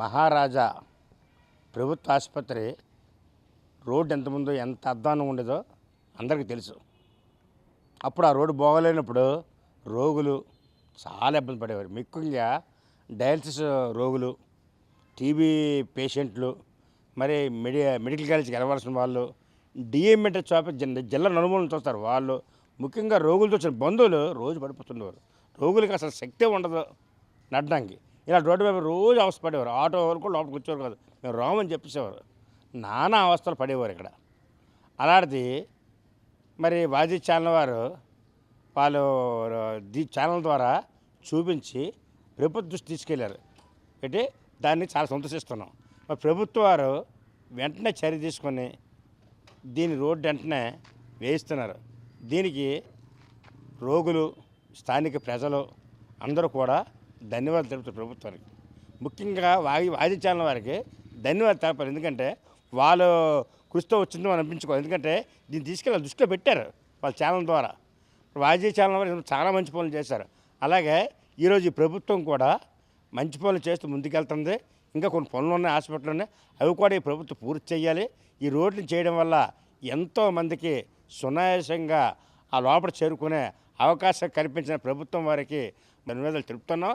మహారాజా ప్రభుత్వ ఆసుపత్రి రోడ్డు ఎంతముందో ఎంత అధ్వానం ఉండేదో అందరికీ తెలుసు. అప్పుడు ఆ రోడ్డు బాగోలేనప్పుడు రోగులు చాలా ఇబ్బంది పడేవారు. ముఖ్యంగా డయాలసిస్ రోగులు, టీబీ పేషెంట్లు, మరి మెడికల్ కాలేజీకి వెళ్ళవలసిన వాళ్ళు, డిఎంఎంట్ చాప జిల్లా నలుమూలను చూస్తారు వాళ్ళు. ముఖ్యంగా రోగులతో వచ్చిన బంధువులు రోజు పడిపోతుండేవారు. రోగులకి అసలు శక్తే ఉండదు నడడానికి. ఇలా రోడ్డు వైపు రోజు అవస్థపడేవారు. ఆటో వరకు లోపలికి వచ్చేవారు కాదు, మేము రామని చెప్పేసేవారు. నానా అవస్థలు పడేవారు ఇక్కడ. అలాంటిది మరి వాజీ ఛానల్ వారు వాళ్ళు ఛానల్ ద్వారా చూపించి ప్రభుత్వ దృష్టి తీసుకెళ్లారు. అంటే దాన్ని చాలా సంతోషిస్తున్నాం. మరి ప్రభుత్వం వారు వెంటనే చర్య తీసుకొని దీని రోడ్డు వెంటనే వేయిస్తున్నారు. దీనికి రోగులు, స్థానిక ప్రజలు అందరూ కూడా ధన్యవాదాలు తెలుపుతారు ప్రభుత్వానికి. ముఖ్యంగా వాజీ ఛానల్ వారికి ధన్యవాదాలు తెలపాలి. ఎందుకంటే వాళ్ళు కృషితో వచ్చిందో అని అనిపించుకోవాలి. ఎందుకంటే దీన్ని తీసుకెళ్ళి దృష్టిలో పెట్టారు వాళ్ళ ఛానల్ ద్వారా. వాజీ ఛానల్ వారు చాలా మంచి పనులు చేశారు. అలాగే ఈరోజు ఈ ప్రభుత్వం కూడా మంచి పనులు చేస్తూ ముందుకెళ్తుంది. ఇంకా కొన్ని పనులు ఉన్నాయి హాస్పిటల్ ఉన్నాయి, అవి కూడా ఈ ప్రభుత్వం పూర్తి చేయాలి. ఈ రోడ్లు చేయడం వల్ల ఎంతోమందికి సునాయాసంగా ఆ లోపల చేరుకునే అవకాశం కల్పించిన ప్రభుత్వం వారికి ధన్యవాదాలు తెలుపుతున్నాం.